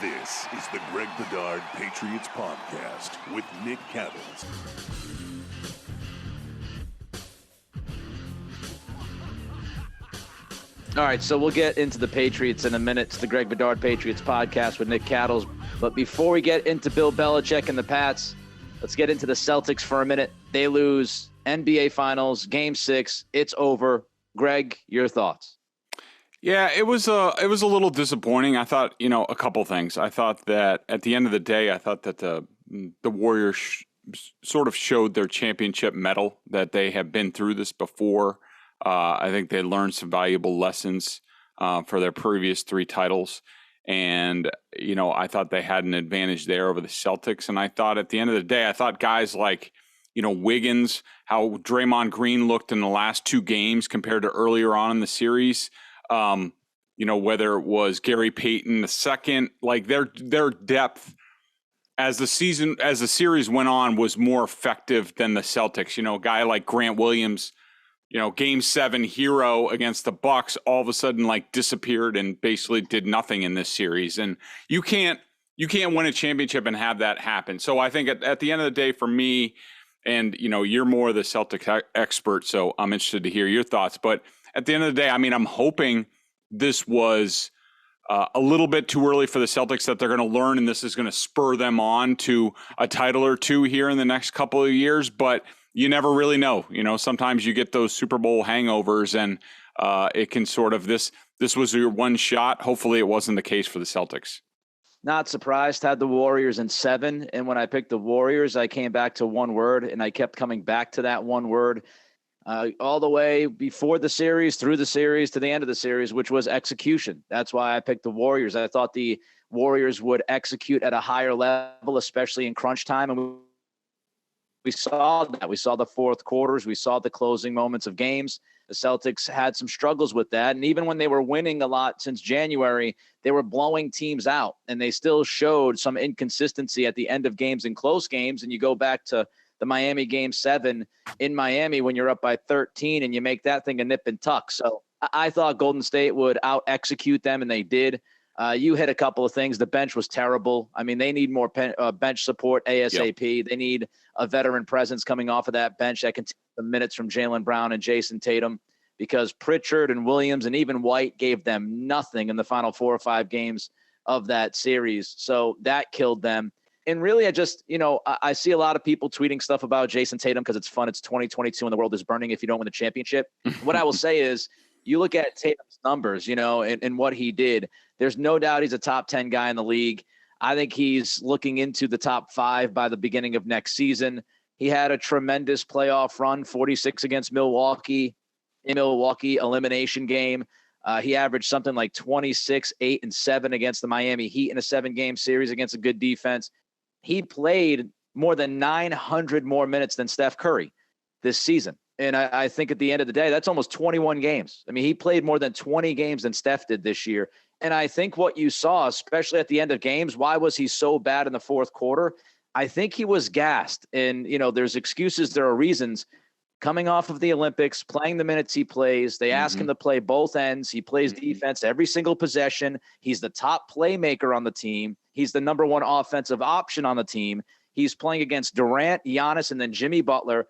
This is the Greg Bedard Patriots Podcast with Nick Cattles. All right, so we'll get into the Patriots in a minute. It's the Greg Bedard Patriots Podcast with Nick Cattles. But before we get into Bill Belichick and the Pats, let's get into the Celtics for a minute. They lose NBA Finals, Game 6. It's over. Greg, your thoughts? Yeah, it was a little disappointing. I thought, a couple things. I thought that at the end of the day, I thought that the Warriors sort of showed their championship mettle, that they have been through this before. I think they learned some valuable lessons for their previous 3 titles. And, I thought they had an advantage there over the Celtics. And I thought at the end of the day, I thought guys like, Wiggins, how Draymond Green looked in the last 2 games compared to earlier on in the series. Whether it was Gary Payton II, like their depth as the series went on was more effective than the Celtics. A guy like Grant Williams, Game 7 hero against the Bucks, all of a sudden disappeared and basically did nothing in this series. And you can't win a championship and have that happen. So I think at the end of the day, for me, and you're more the Celtic expert, so I'm interested to hear your thoughts. But at the end of the day, I'm hoping this was a little bit too early for the Celtics, that they're going to learn, and this is going to spur them on to a title or 2 here in the next couple of years. But you never really know. Sometimes you get those Super Bowl hangovers, and it can sort of this was your one shot. Hopefully, it wasn't the case for the Celtics. Not surprised. Had the Warriors in 7, and when I picked the Warriors, I came back to one word, and I kept coming back to that one word. All the way before the series, through the series, to the end of the series, which was execution. That's why I picked the Warriors. I thought the Warriors would execute at a higher level, especially in crunch time. And we saw that. We saw the fourth quarters. We saw the closing moments of games. The Celtics had some struggles with that. And even when they were winning a lot since January, they were blowing teams out. And they still showed some inconsistency at the end of games and close games. And you go back to the Miami Game 7 in Miami when you're up by 13 and you make that thing a nip and tuck. So I thought Golden State would out-execute them, and they did. You hit a couple of things. The bench was terrible. They need more bench support ASAP. Yep. They need a veteran presence coming off of that bench that can take the minutes from Jaylen Brown and Jason Tatum, because Pritchard and Williams and even White gave them nothing in the final 4 or 5 games of that series. So that killed them. And really, I see a lot of people tweeting stuff about Jason Tatum because it's fun. It's 2022 and the world is burning if you don't win the championship. What I will say is, you look at Tatum's numbers, and what he did. There's no doubt he's a top 10 guy in the league. I think he's looking into the top 5 by the beginning of next season. He had a tremendous playoff run, 46 against Milwaukee, in Milwaukee elimination game. He averaged something like 26, 8, and 7 against the Miami Heat in a 7-game series against a good defense. He played more than 900 more minutes than Steph Curry this season. And I think at the end of the day, that's almost 21 games. He played more than 20 games than Steph did this year. And I think what you saw, especially at the end of games, why was he so bad in the fourth quarter? I think he was gassed. And, there's excuses. There are reasons. Coming off of the Olympics, playing the minutes he plays, they ask him to play both ends. He plays defense every single possession. He's the top playmaker on the team. He's the number 1 offensive option on the team. He's playing against Durant, Giannis, and then Jimmy Butler.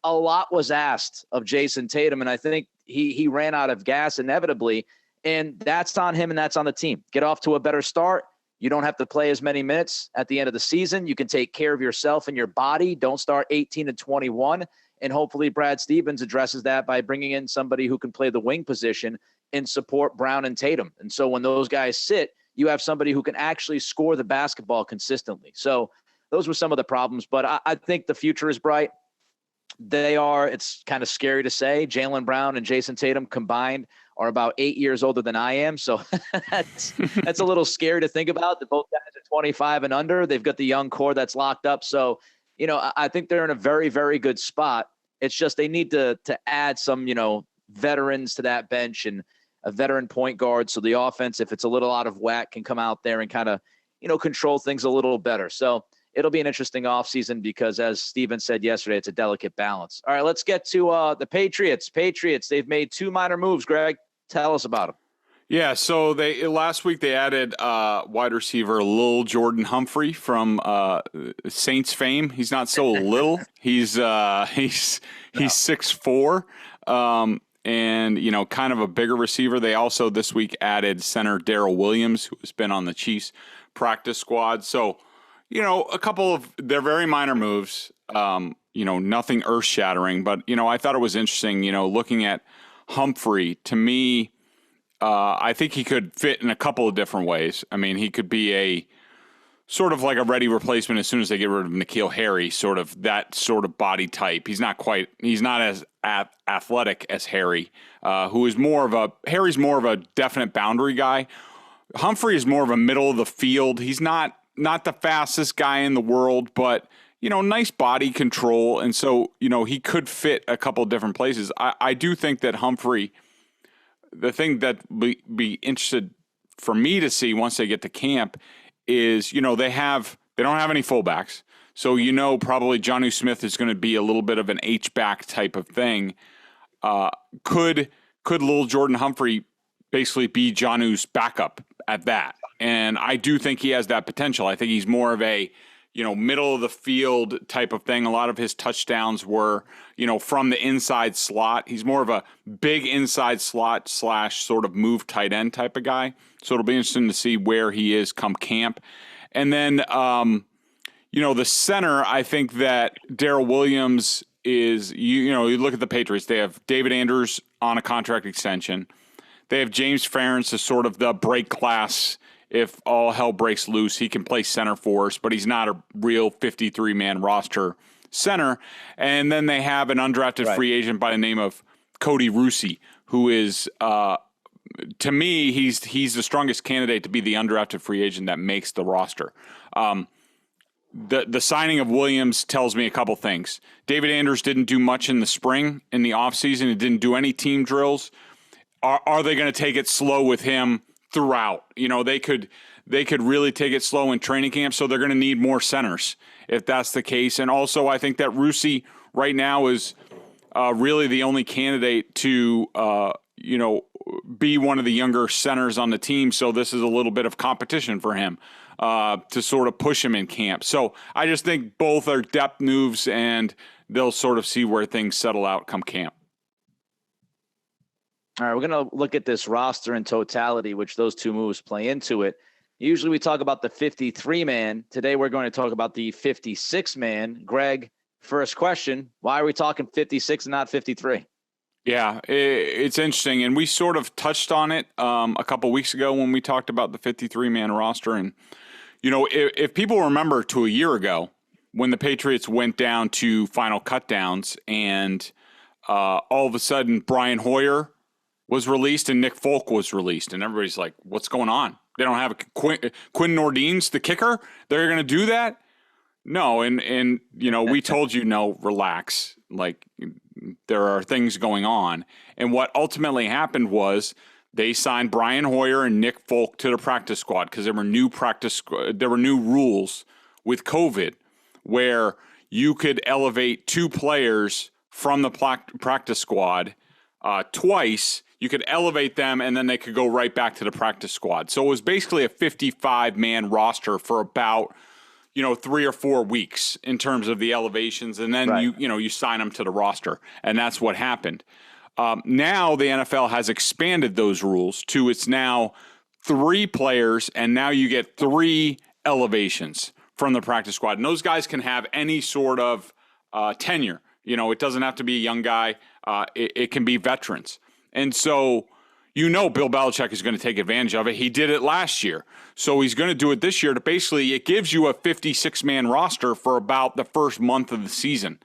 A lot was asked of Jason Tatum, and I think he ran out of gas inevitably, and that's on him and that's on the team. Get off to a better start. You don't have to play as many minutes at the end of the season. You can take care of yourself and your body. Don't start 18 and 21. And hopefully Brad Stevens addresses that by bringing in somebody who can play the wing position and support Brown and Tatum. And so when those guys sit, you have somebody who can actually score the basketball consistently. So those were some of the problems, but I think the future is bright. It's kind of scary to say, Jaylen Brown and Jason Tatum combined are about 8 years older than I am. So that's a little scary to think about. That both guys are 25 and under. They've got the young core that's locked up. So, I think they're in a very, very good spot. It's just they need to add some, veterans to that bench and a veteran point guard. So the offense, if it's a little out of whack, can come out there and kind of, control things a little better. So it'll be an interesting offseason because, as Steven said yesterday, it's a delicate balance. All right, let's get to the Patriots. They've made 2 minor moves, Greg. Tell us about them. Yeah, so last week they added wide receiver Lil'Jordan Humphrey from Saints fame. He's not so little. He's 6'4", and kind of a bigger receiver. They also this week added center Darryl Williams, who has been on the Chiefs practice squad. So, a couple of they're very minor moves. Nothing earth shattering, but I thought it was interesting. Looking at Humphrey, to me. I think he could fit in a couple of different ways. I mean, he could be a sort of like a ready replacement as soon as they get rid of N'Keal Harry, sort of that sort of body type. He's not as athletic as Harry, Harry's more of a definite boundary guy. Humphrey is more of a middle of the field. He's not the fastest guy in the world, but nice body control. And so, he could fit a couple of different places. I do think that Humphrey, the thing that be interested for me to see once they get to camp is, they don't have any fullbacks. So, probably Jonnu Smith is going to be a little bit of an H-back type of thing. Could Lil'Jordan Humphrey basically be Jonnu's backup at that? And I do think he has that potential. I think he's more of a, middle of the field type of thing. A lot of his touchdowns were, from the inside slot. He's more of a big inside slot / sort of move tight end type of guy. So it'll be interesting to see where he is come camp. And then, the center, I think that Darryl Williams is, you look at the Patriots, they have David Andrews on a contract extension. They have James Ferentz as sort of the break glass. If all hell breaks loose, he can play center for us, but he's not a real 53-man roster center. And then they have an undrafted free agent by the name of Cody Rusey, who is, to me, he's the strongest candidate to be the undrafted free agent that makes the roster. The signing of Williams tells me a couple things. David Andrews didn't do much in the spring, in the offseason. He didn't do any team drills. Are they going to take it slow with him throughout? They could really take it slow in training camp, so they're going to need more centers if that's the case. And also, I think that Rusey right now is really the only candidate to be one of the younger centers on the team. So this is a little bit of competition for him to sort of push him in camp. So I just think both are depth moves, and they'll sort of see where things settle out come camp. All right, we're going to look at this roster in totality, which those two moves play into it. Usually we talk about the 53-man. Today we're going to talk about the 56-man. Greg, first question, why are we talking 56 and not 53? Yeah, it's interesting, and we sort of touched on it a couple weeks ago when we talked about the 53-man roster. And, if people remember to a year ago when the Patriots went down to final cutdowns and all of a sudden Brian Hoyer was released and Nick Folk was released, and everybody's like, what's going on? They don't have Quinn Nordin's the kicker? They're going to do that? No, and we told you, no, relax. Like, there are things going on. And what ultimately happened was they signed Brian Hoyer and Nick Folk to the practice squad because there were new rules with COVID where you could elevate two players from the practice squad twice. You could elevate them, and then they could go right back to the practice squad. So it was basically a 55-man roster for about, 3 or 4 weeks in terms of the elevations, and then you sign them to the roster, and that's what happened. Now the NFL has expanded those rules to it's now 3 players, and now you get 3 elevations from the practice squad, and those guys can have any sort of tenure. It doesn't have to be a young guy. It can be veterans. And so, Bill Belichick is going to take advantage of it. He did it last year. So he's going to do it this year. Basically, it gives you a 56-man roster for about the first month of the season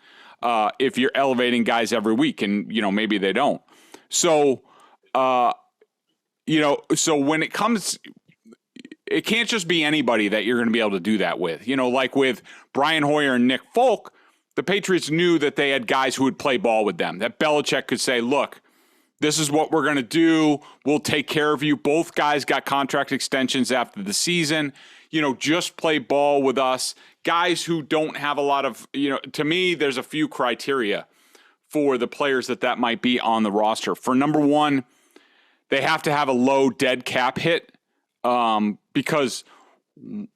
if you're elevating guys every week. And, maybe they don't. So, so when it comes, it can't just be anybody that you're going to be able to do that with. Like with Brian Hoyer and Nick Folk, the Patriots knew that they had guys who would play ball with them, that Belichick could say, look, this is what we're going to do. We'll take care of you. Both guys got contract extensions after the season. Just play ball with us. Guys who don't have a lot of, to me, there's a few criteria for the players that might be on the roster. For number one, they have to have a low dead cap hit because,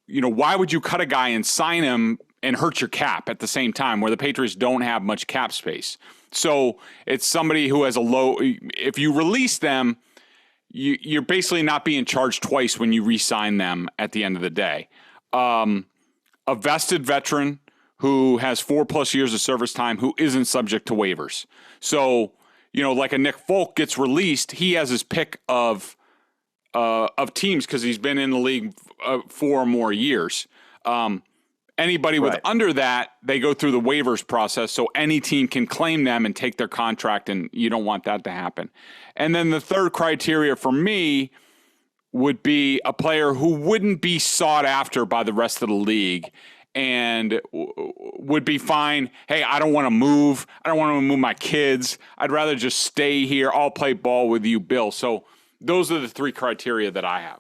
why would you cut a guy and sign him and hurt your cap at the same time where the Patriots don't have much cap space? So it's somebody who has a low, if you release them, you're basically not being charged twice when you re-sign them at the end of the day. A vested veteran who has 4+ years of service time who isn't subject to waivers. So, like a Nick Folk gets released, he has his pick of teams because he's been in the league 4 or more years. Anybody with under that, they go through the waivers process, so any team can claim them and take their contract, and you don't want that to happen. And then the third criteria for me would be a player who wouldn't be sought after by the rest of the league and would be fine. Hey, I don't want to move. I don't want to move my kids. I'd rather just stay here. I'll play ball with you, Bill. So those are the 3 criteria that I have.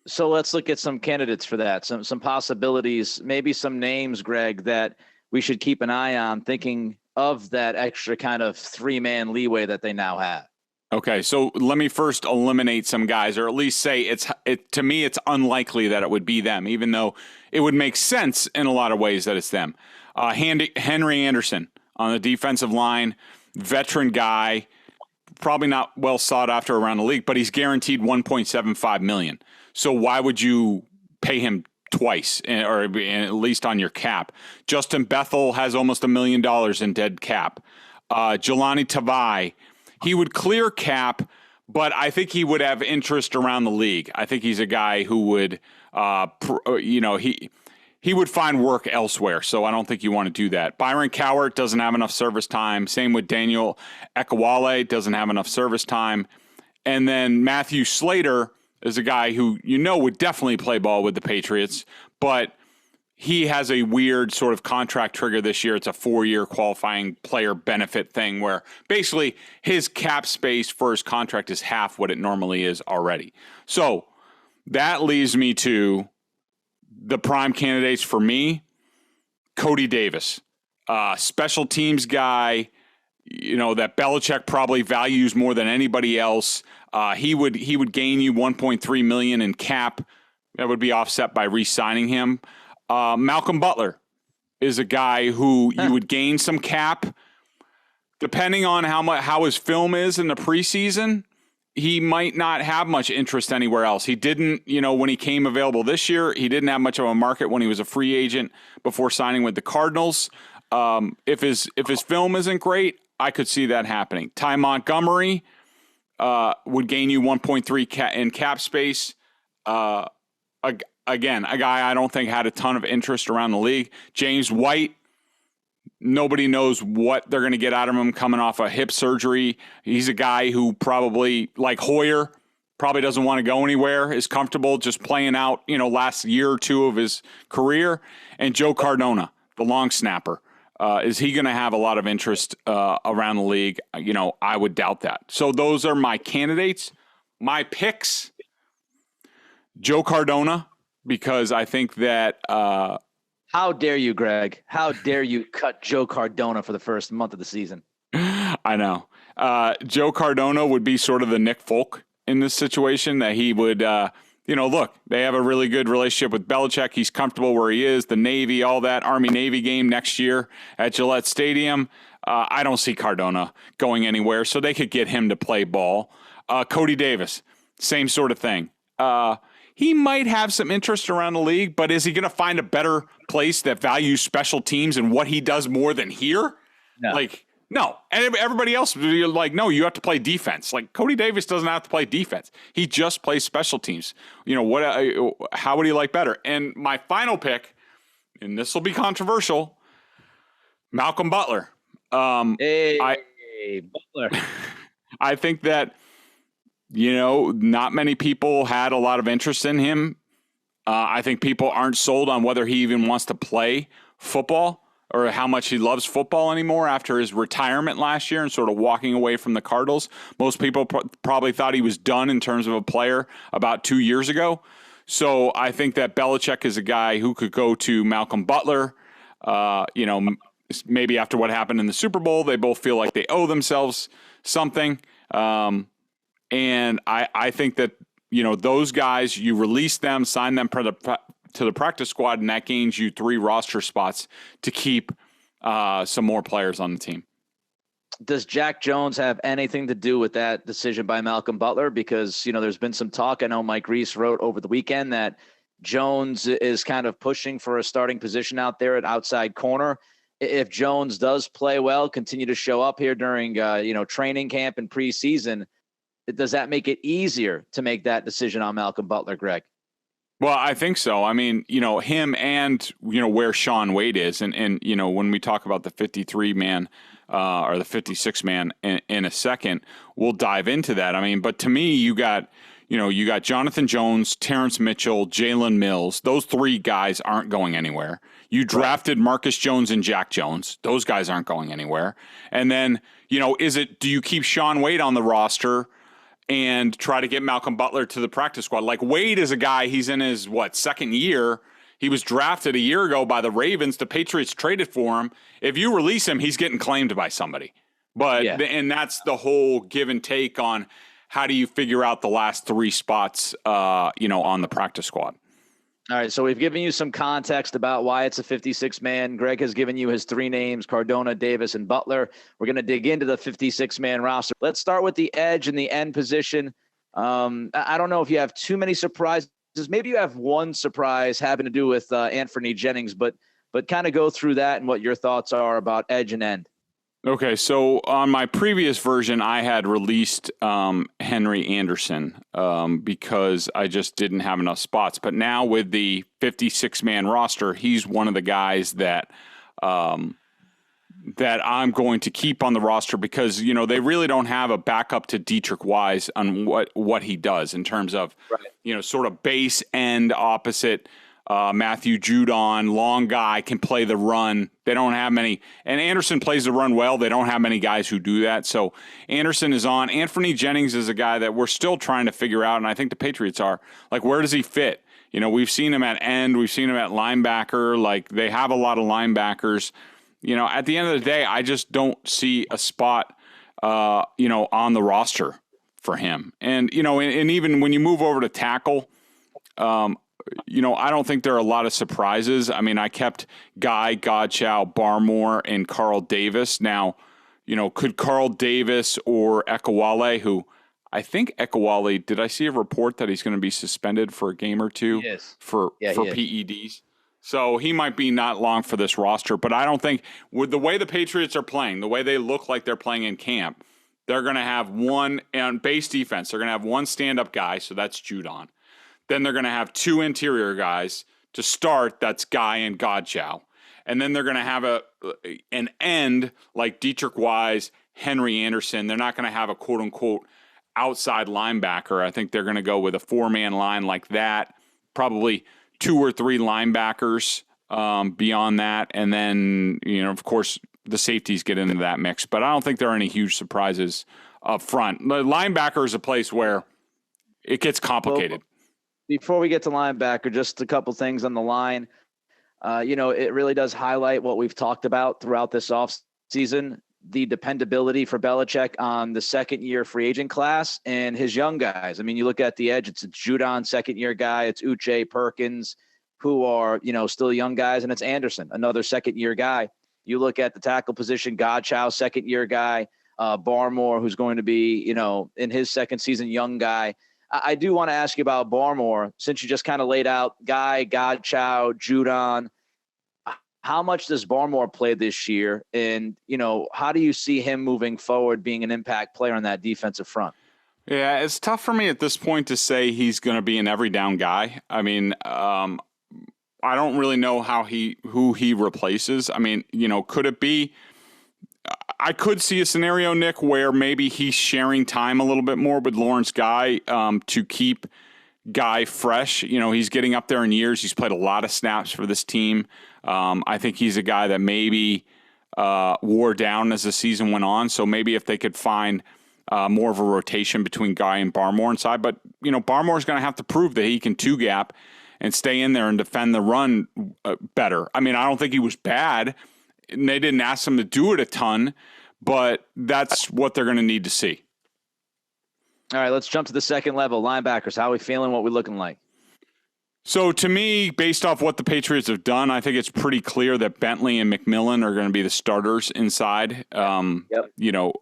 So let's look at some candidates for that, some possibilities, maybe some names, Greg, that we should keep an eye on, thinking of that extra kind of 3-man leeway that they now have. Okay, so let me first eliminate some guys, or at least say to me it's unlikely that it would be them, even though it would make sense in a lot of ways that it's them. Henry Anderson on the defensive line, veteran guy, probably not well sought after around the league, but he's guaranteed $1.75 million. So why would you pay him twice, or at least on your cap? Justin Bethel has almost $1 million in dead cap. Jelani Tavai, he would clear cap, but I think he would have interest around the league. I think he's a guy who would, he would find work elsewhere. So I don't think you want to do that. Byron Cowart doesn't have enough service time. Same with Daniel Ekawale, doesn't have enough service time. And then Matthew Slater is a guy who would definitely play ball with the Patriots, but he has a weird sort of contract trigger this year. It's a 4-year qualifying player benefit thing where basically his cap space for his contract is half what it normally is already. So that leaves me to the prime candidates for me. Cody Davis, special teams guy, that Belichick probably values more than anybody else. He would gain you $1.3 million in cap. That would be offset by re-signing him. Malcolm Butler is a guy who you would gain some cap. Depending on how his film is in the preseason, he might not have much interest anywhere else. He didn't, when he came available this year, he didn't have much of a market when he was a free agent before signing with the Cardinals. If his film isn't great, I could see that happening. Ty Montgomery would gain you 1.3 in cap space. Again, a guy I don't think had a ton of interest around the league. James White, nobody knows what they're going to get out of him coming off a hip surgery. He's a guy who probably, like Hoyer, probably doesn't want to go anywhere, is comfortable just playing out, last year or two of his career. And Joe Cardona, the long snapper. Is he going to have a lot of interest around the league? I would doubt that. So those are my candidates. My picks, Joe Cardona, because I think that how dare you, Greg? How dare you cut Joe Cardona for the first month of the season? I know. Joe Cardona would be sort of the Nick Folk in this situation, that he would, look, they have a really good relationship with Belichick. He's comfortable where he is, the Navy, all that Army-Navy game next year at Gillette Stadium. I don't see Cardona going anywhere, so they could get him to play ball. Cody Davis, same sort of thing. He might have some interest around the league, but is he going to find a better place that values special teams and what he does more than here? No. No. And everybody else, you're like, no, you have to play defense. Like, Cody Davis doesn't have to play defense. He just plays special teams. How would he like better? And my final pick, and this will be controversial, Malcolm Butler. Butler. I think that, not many people had a lot of interest in him. I think people aren't sold on whether he even wants to play football or how much he loves football anymore after his retirement last year and sort of walking away from the Cardinals. Most people probably thought he was done in terms of a player about 2 years ago. So I think that Belichick is a guy who could go to Malcolm Butler. Maybe after what happened in the Super Bowl, they both feel like they owe themselves something. And I think that, those guys, you release them, sign them to the practice squad, and that gains you 3 roster spots to keep some more players on the team. Does Jack Jones have anything to do with that decision by Malcolm Butler? Because, there's been some talk. I know Mike Reese wrote over the weekend that Jones is kind of pushing for a starting position out there at outside corner. If Jones does play well, continue to show up here during, training camp and preseason, does that make it easier to make that decision on Malcolm Butler, Greg? Well, I think so. I mean, him and, where Sean Wade is. And when we talk about the 53-man or the 56-man in a second, we'll dive into that. I mean, but to me, you got Jonathan Jones, Terrence Mitchell, Jalen Mills. Those 3 guys aren't going anywhere. You drafted Marcus Jones and Jack Jones. Those guys aren't going anywhere. And then, do you keep Sean Wade on the roster and try to get Malcolm Butler to the practice squad? Like, Wade is a guy, he's in his, second year. He was drafted a year ago by the Ravens. The Patriots traded for him. If you release him, he's getting claimed by somebody. But, and that's the whole give and take on how do you figure out the last 3 spots, on the practice squad. All right, so we've given you some context about why it's a 56-man. Greg has given you his 3 names, Cardona, Davis, and Butler. We're going to dig into the 56-man roster. Let's start with the edge and the end position. I don't know if you have too many surprises. Maybe you have one surprise having to do with Anthony Jennings, but kind of go through that and what your thoughts are about edge and end. Okay, so on my previous version, I had released Henry Anderson because I just didn't have enough spots. But now with the 56-man roster, he's one of the guys that that I'm going to keep on the roster because, they really don't have a backup to Dietrich Wise on what he does in terms of, sort of base end opposite Matthew Judon, long guy, can play the run. They don't have many. And Anderson plays the run well. They don't have many guys who do that. So Anderson is on. Anthony Jennings is a guy that we're still trying to figure out, and I think the Patriots are. Like, where does he fit? We've seen him at end. We've seen him at linebacker. Like, they have a lot of linebackers. At the end of the day, I just don't see a spot, on the roster for him. And, and even when you move over to tackle, I don't think there are a lot of surprises. I mean, I kept Guy, Godchow, Barmore, and Carl Davis. Now, could Carl Davis or Ekawale, who I think Ekawale, did I see a report that he's going to be suspended for a game or 2 for PEDs? So he might be not long for this roster, but I don't think with the way the Patriots are playing, the way they look like they're playing in camp, they're going to have one on base defense. They're going to have one stand-up guy, so that's Judon. Then they're going to have 2 interior guys to start. That's Guy and Godchow. And then they're going to have an end like Dietrich Wise, Henry Anderson. They're not going to have a quote-unquote outside linebacker. I think they're going to go with a 4-man line like that, probably 2 or 3 linebackers beyond that. And then, of course, the safeties get into that mix. But I don't think there are any huge surprises up front. The linebacker is a place where it gets complicated. Well, before we get to linebacker, just a couple things on the line. It really does highlight what we've talked about throughout this offseason, the dependability for Belichick on the second-year free agent class and his young guys. I mean, you look at the edge, it's a Judon second-year guy, it's Uche, Perkins, who are, still young guys, and it's Anderson, another second-year guy. You look at the tackle position, Godchow, second-year guy, Barmore, who's going to be, in his second season, young guy. I do want to ask you about Barmore, since you just kind of laid out Guy, Godchow, Judon. How much does Barmore play this year? And, how do you see him moving forward, being an impact player on that defensive front? Yeah, it's tough for me at this point to say he's going to be an every down guy. I mean, I don't really know who he replaces. I mean, could it be? I could see a scenario, Nick, where maybe he's sharing time a little bit more with Lawrence Guy to keep Guy fresh. He's getting up there in years. He's played a lot of snaps for this team. I think he's a guy that maybe wore down as the season went on. So maybe if they could find more of a rotation between Guy and Barmore inside. But, Barmore's going to have to prove that he can two-gap and stay in there and defend the run better. I mean, I don't think he was bad. And they didn't ask him to do it a ton, but that's what they're going to need to see. All right, let's jump to the second level. Linebackers, how are we feeling? What we looking like? So to me, based off what the Patriots have done, I think it's pretty clear that Bentley and McMillan are going to be the starters inside. You know,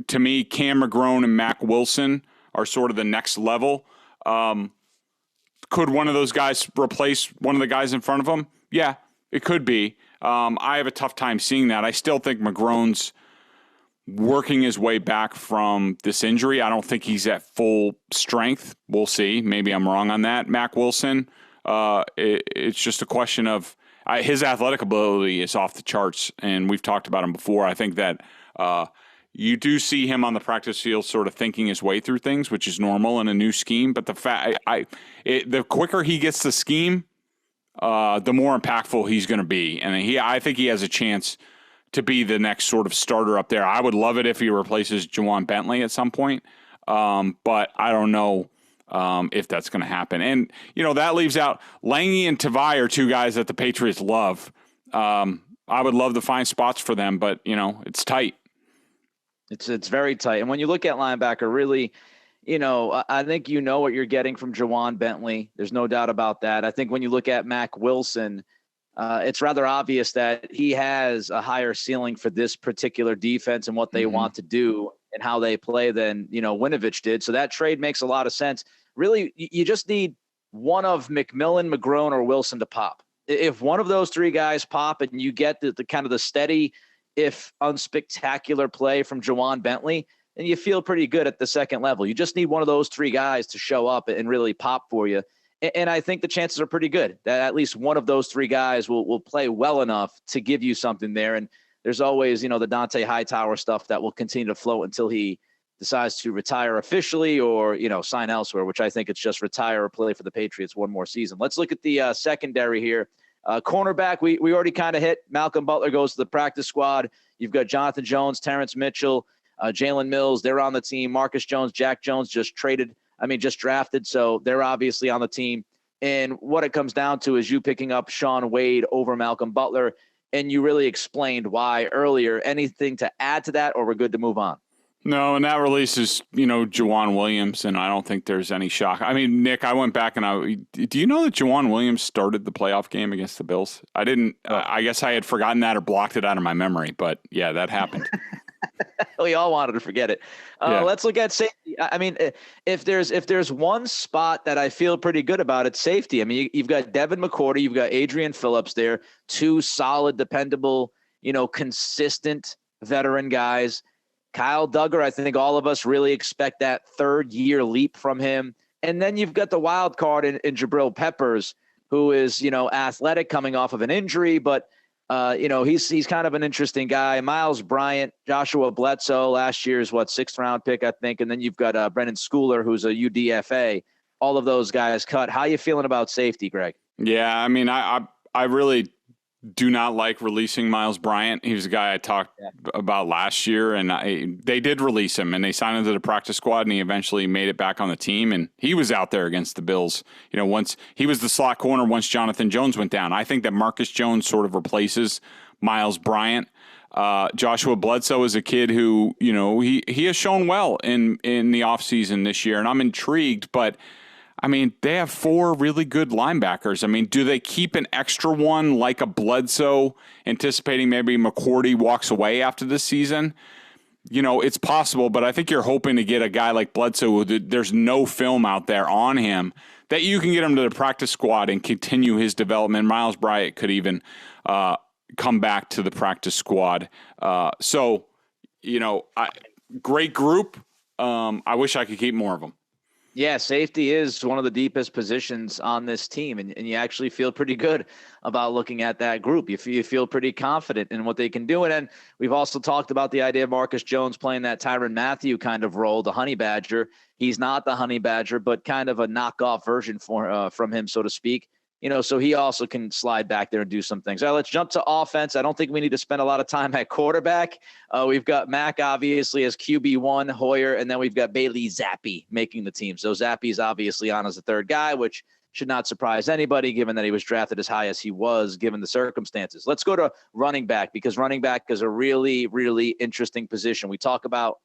to me, Cam McGrone and Mac Wilson are sort of the next level. Could one of those guys replace one of the guys in front of them? Yeah, it could be. I have a tough time seeing that. I still think McGrone's working his way back from this injury. I don't think he's at full strength. We'll see. Maybe I'm wrong on that. Mac Wilson, it's just a question of his athletic ability is off the charts, and we've talked about him before. I think that you do see him on the practice field sort of thinking his way through things, which is normal in a new scheme. But the quicker he gets the scheme, the more impactful he's going to be. And I think he has a chance to be the next sort of starter up there. I would love it if he replaces Juwan Bentley at some point, but I don't know if that's going to happen. And, you know, that leaves out Lange and Tavai are two guys that the Patriots love. I would love to find spots for them, but, you know, it's tight. It's very tight. And when you look at linebacker, really, you know, I think you know what you're getting from Juwan Bentley. There's no doubt about that. I think when you look at Mac Wilson, it's rather obvious that he has a higher ceiling for this particular defense and what they want to do and how they play than, you know, Winovich did. So that trade makes a lot of sense. Really, you just need one of McMillan, McGrone, or Wilson to pop. If one of those three guys pop and you get the kind of the steady, if unspectacular play from Juwan Bentley, then you feel pretty good at the second level. You just need one of those three guys to show up and really pop for you. And I think the chances are pretty good that at least one of those three guys will play well enough to give you something there. And there's always, you know, the Dante Hightower stuff that will continue to float until he decides to retire officially or, you know, sign elsewhere, which I think it's just retire or play for the Patriots one more season. Let's look at the secondary here. Cornerback, we already kind of hit. Malcolm Butler goes to the practice squad. You've got Jonathan Jones, Terrence Mitchell, Jalen Mills. They're on the team. Marcus Jones, Jack Jones just drafted. So they're obviously on the team. And what it comes down to is you picking up Shaun Wade over Malcolm Butler. And you really explained why earlier. Anything to add to that, or we're good to move on? No, and that release is, you know, Juwan Williams, and I don't think there's any shock. I mean, Nick, I went back and do you know that Juwan Williams started the playoff game against the Bills? I didn't. I guess I had forgotten that or blocked it out of my memory, but yeah, that happened. We all wanted to forget it. Let's look at safety. I mean, if there's one spot that I feel pretty good about, it's safety. I mean, you've got Devin McCourty, you've got Adrian Phillips there, two solid, dependable, you know, consistent veteran guys. Kyle Duggar, I think all of us really expect that third-year leap from him. And then you've got the wild card in Jabril Peppers, who is, you know, athletic coming off of an injury, but you know, he's kind of an interesting guy. Miles Bryant, Joshua Bledsoe, last year's sixth round pick, I think. And then you've got Brendan Schooler, who's a UDFA. All of those guys cut. How you feeling about safety, Greg? Yeah, I mean, I really do not like releasing Miles Bryant. He was a guy I talked about last year, and they did release him, and they signed him to the practice squad, and he eventually made it back on the team, and he was out there against the Bills. You know, once he was the slot corner once Jonathan Jones went down. I think that Marcus Jones sort of replaces Miles Bryant. Joshua Bledsoe is a kid who, you know, he has shown well in the offseason this year, and I'm intrigued, but I mean, they have four really good linebackers. I mean, do they keep an extra one like a Bledsoe, anticipating maybe McCourty walks away after this season? You know, it's possible, but I think you're hoping to get a guy like Bledsoe, there's no film out there on him, that you can get him to the practice squad and continue his development. Miles Bryant could even come back to the practice squad. So, you know, great group. I wish I could keep more of them. Yeah, safety is one of the deepest positions on this team, and you actually feel pretty good about looking at that group. You feel pretty confident in what they can do. And we've also talked about the idea of Marcus Jones playing that Tyrann Mathieu kind of role, the Honey Badger. He's not the Honey Badger, but kind of a knockoff version from him, so to speak. You know, so he also can slide back there and do some things. All right, let's jump to offense. I don't think we need to spend a lot of time at quarterback. We've got Mac, obviously, as QB1, Hoyer, and then we've got Bailey Zappi making the team. So Zappi's obviously on as a third guy, which should not surprise anybody, given that he was drafted as high as he was, given the circumstances. Let's go to running back, because running back is a really, really interesting position. We talk about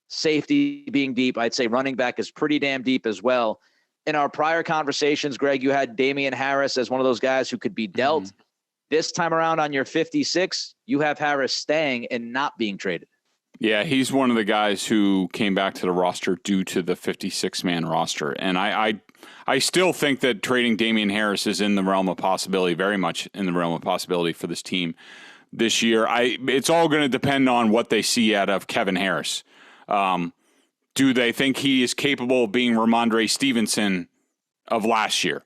safety being deep. I'd say running back is pretty damn deep as well. In our prior conversations, Greg, you had Damian Harris as one of those guys who could be dealt. Mm-hmm. This time around on your 56, you have Harris staying and not being traded. Yeah, he's one of the guys who came back to the roster due to the 56-man roster. And I still think that trading Damian Harris is in the realm of possibility, very much in the realm of possibility for this team this year. It's all going to depend on what they see out of Kevin Harris. Do they think he is capable of being Ramondre Stevenson of last year?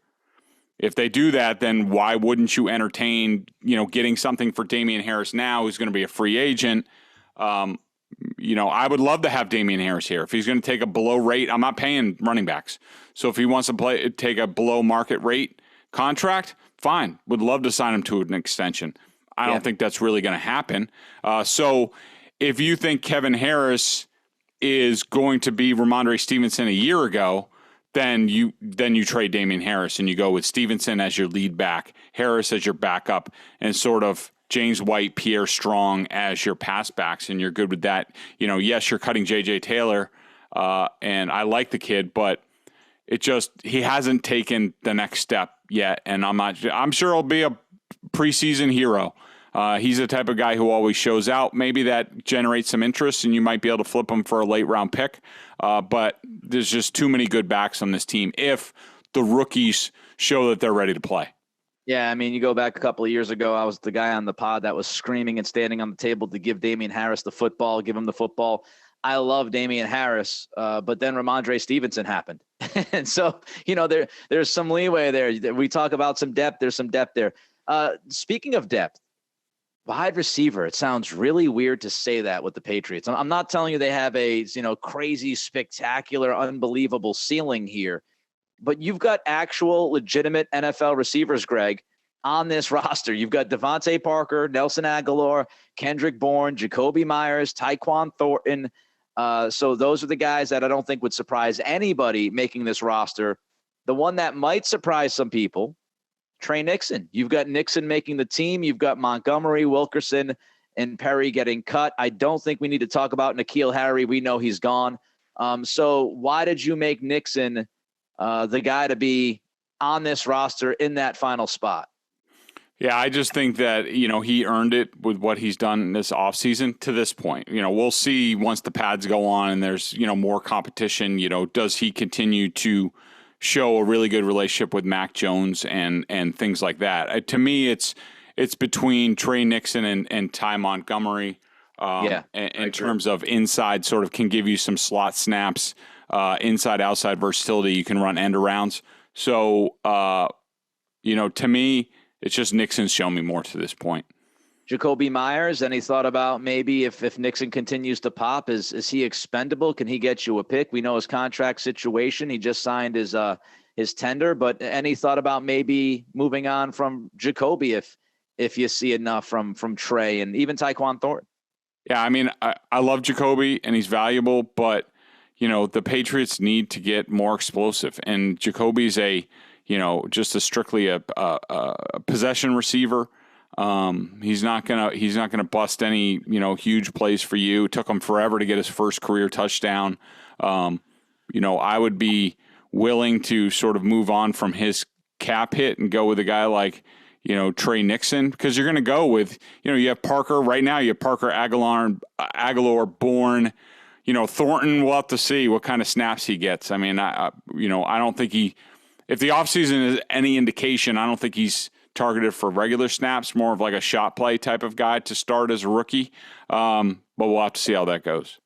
If they do that, then why wouldn't you entertain, getting something for Damian Harris now, who's going to be a free agent? I would love to have Damian Harris here. If he's going to take a below rate, I'm not paying running backs. So if he wants to take a below market rate contract, fine. Would love to sign him to an extension. I don't think that's really going to happen. So if you think Kevin Harris is going to be Ramondre Stevenson a year ago, then you trade Damian Harris and you go with Stevenson as your lead back, Harris as your backup, and sort of James White, Pierre Strong as your pass backs, and you're good with that. Yes, you're cutting J.J. Taylor, and I like the kid, but he hasn't taken the next step yet, and I'm sure he'll be a preseason hero. He's the type of guy who always shows out. Maybe that generates some interest, and you might be able to flip him for a late-round pick. But there's just too many good backs on this team if the rookies show that they're ready to play. Yeah, I mean, you go back a couple of years ago, I was the guy on the pod that was screaming and standing on the table to give Damian Harris the football, give him the football. I love Damian Harris, but then Ramondre Stevenson happened. And so, there's some leeway there. We talk about some depth. There's some depth there. Speaking of depth, wide receiver, it sounds really weird to say that with the Patriots. I'm not telling you they have a, crazy, spectacular, unbelievable ceiling here, but you've got actual legitimate NFL receivers, Greg, on this roster. You've got Devontae Parker, Nelson Aguilar, Kendrick Bourne, Jacoby Myers, Tyquan Thornton. So those are the guys that I don't think would surprise anybody making this roster. The one that might surprise some people, Trey Nixon. You've got Nixon making the team. You've got Montgomery, Wilkerson, and Perry getting cut. I don't think we need to talk about N'Keal Harry. We know he's gone. So why did you make Nixon the guy to be on this roster in that final spot? Yeah, I just think that, he earned it with what he's done this offseason to this point. We'll see once the pads go on and there's, more competition, does he continue to show a really good relationship with Mac Jones and things like that. To me, it's between Trey Nixon and Ty Montgomery. In terms of inside, sort of can give you some slot snaps, inside outside versatility. You can run end arounds. So to me, it's just Nixon's shown me more to this point. Jacoby Myers, any thought about maybe if Nixon continues to pop, is he expendable? Can he get you a pick? We know his contract situation. He just signed his tender, but any thought about maybe moving on from Jacoby if you see enough from Trey and even Tyquan Thornton? Yeah, I mean, I love Jacoby and he's valuable, but the Patriots need to get more explosive, and Jacoby's just strictly a possession receiver. He's not gonna bust any huge plays for you. It took him forever to get his first career touchdown. I would be willing to sort of move on from his cap hit and go with a guy like Trey Nixon, because you're going to go with you have Parker right now. You have Parker, Aguilar, Bourne. Thornton. We'll have to see what kind of snaps he gets. I mean, I don't think if the offseason is any indication, I don't think he's targeted for regular snaps, more of like a shot play type of guy to start as a rookie. But we'll have to see how that goes.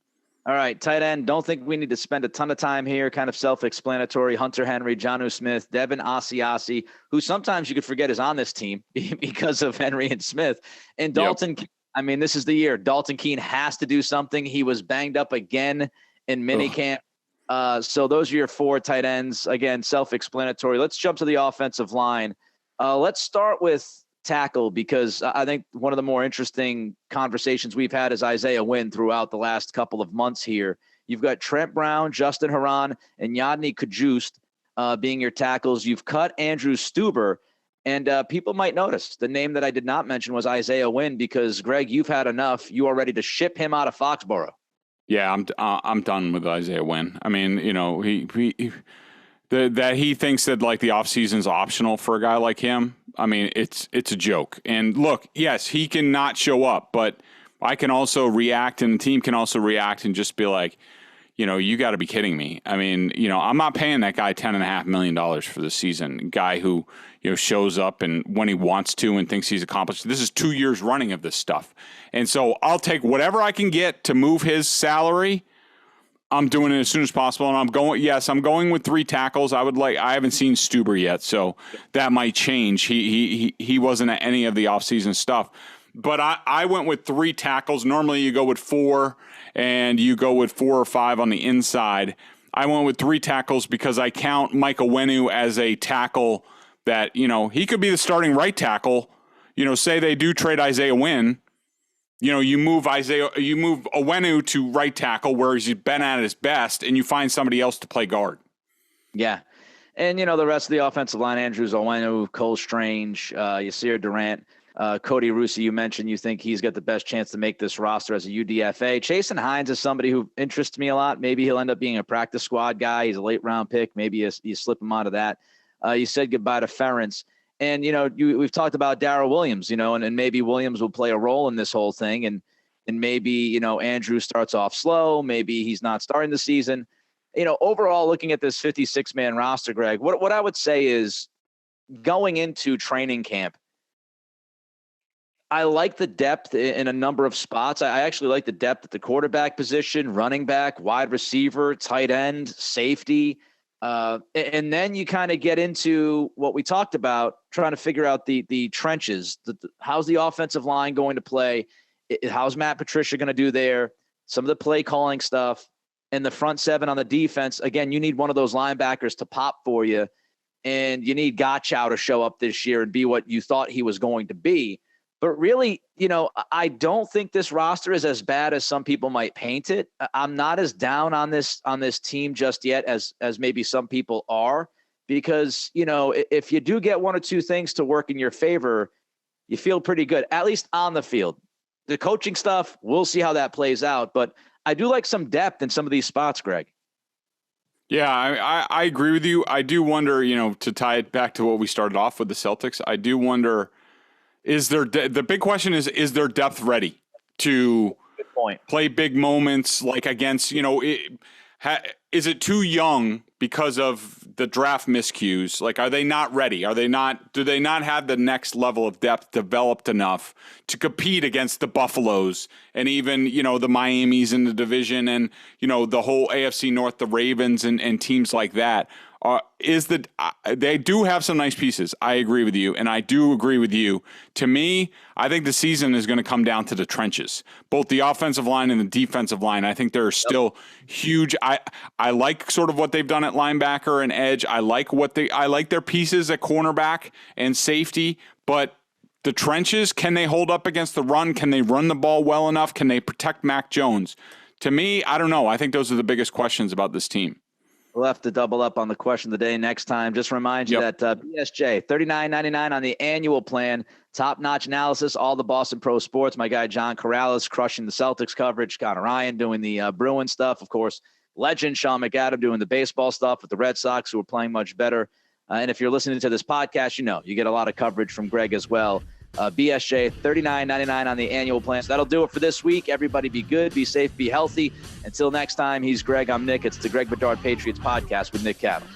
All right, tight end. Don't think we need to spend a ton of time here. Kind of self-explanatory. Hunter Henry, Jonnu Smith, Devin Asiasi, who sometimes you could forget is on this team because of Henry and Smith. And Dalton, yep. I mean, this is the year. Dalton Keene has to do something. He was banged up again in minicamp. So those are your four tight ends. Again, self-explanatory. Let's jump to the offensive line. Let's start with tackle, because I think one of the more interesting conversations we've had is Isaiah Wynn throughout the last couple of months here. You've got Trent Brown, Justin Herron, and Yadni Kajust being your tackles. You've cut Andrew Stuber, and people might notice the name that I did not mention was Isaiah Wynn, because, Greg, you've had enough. You are ready to ship him out of Foxborough. Yeah, I'm done with Isaiah Wynn. I mean, you know, that he thinks that like the offseason's optional for a guy like him. I mean, it's a joke. And look, yes, he can not show up, but I can also react, and the team can also react and just be like, you know, you got to be kidding me. I mean, you know, I'm not paying that guy $10.5 million for the season. Guy who, you know, shows up and when he wants to and thinks he's accomplished. This is 2 years running of this stuff. And so I'll take whatever I can get to move his salary. I'm doing it as soon as possible. And I'm going with 3 tackles. I haven't seen Stuber yet, so that might change. He wasn't at any of the offseason stuff. But I went with 3 tackles. Normally you go with 4 and you go with 4 or 5 on the inside. I went with 3 tackles because I count Mike Onwenu as a tackle that, you know, he could be the starting right tackle. You know, say they do trade Isaiah Wynn. You know, you move Onwenu to right tackle where he's been at his best, and you find somebody else to play guard. Yeah. And, you know, the rest of the offensive line, Andrews Onwenu, Cole Strange, Yasir Durant, Cody Rusi, you mentioned you think he's got the best chance to make this roster as a UDFA. Chasen Hines is somebody who interests me a lot. Maybe he'll end up being a practice squad guy. He's a late round pick. Maybe you slip him out of that. You said goodbye to Ferentz. And, you know, we've talked about Darryl Williams, you know, and maybe Williams will play a role in this whole thing. And maybe, you know, Andrew starts off slow. Maybe he's not starting the season. You know, overall, looking at this 56-man roster, Greg, what I would say is going into training camp, I like the depth in a number of spots. I actually like the depth at the quarterback position, running back, wide receiver, tight end, safety. And then you kind of get into what we talked about, trying to figure out the trenches. How's the offensive line going to play? How's Matt Patricia going to do there? Some of the play calling stuff. And the front 7 on the defense, again, you need one of those linebackers to pop for you. And you need Gotchow to show up this year and be what you thought he was going to be. But really, you know, I don't think this roster is as bad as some people might paint it. I'm not as down on this team just yet as maybe some people are, because, you know, if you do get 1 or 2 things to work in your favor, you feel pretty good, at least on the field. The coaching stuff, we'll see how that plays out. But I do like some depth in some of these spots, Greg. Yeah, I agree with you. I do wonder, you know, to tie it back to what we started off with the Celtics, I do wonder, the big question is their depth ready to play big moments like against, you know, is it too young because of the draft miscues? Like, are they not ready? Do they not have the next level of depth developed enough to compete against the Buffaloes and even, you know, the Miamis in the division and, you know, the whole AFC North, the Ravens and teams like that? They do have some nice pieces. I agree with you, and I do agree with you. To me, I think the season is going to come down to the trenches, both the offensive line and the defensive line. I think they're still huge. I like sort of what they've done at linebacker and edge. I like their pieces at cornerback and safety, but the trenches, can they hold up against the run? Can they run the ball well enough? Can they protect Mac Jones? To me, I don't know. I think those are the biggest questions about this team. We'll have to double up on the question of the day next time. Just remind you that BSJ, $39.99 on the annual plan. Top-notch analysis, all the Boston Pro Sports. My guy John Corrales crushing the Celtics coverage. Connor Ryan doing the Bruins stuff. Of course, legend Sean McAdam doing the baseball stuff with the Red Sox, who are playing much better. And if you're listening to this podcast, you know you get a lot of coverage from Greg as well. BSJ, $39.99 on the annual plan. So that'll do it for this week. Everybody be good, be safe, be healthy. Until next time, he's Greg, I'm Nick. It's the Greg Bedard Patriots Podcast with Nick Cattle.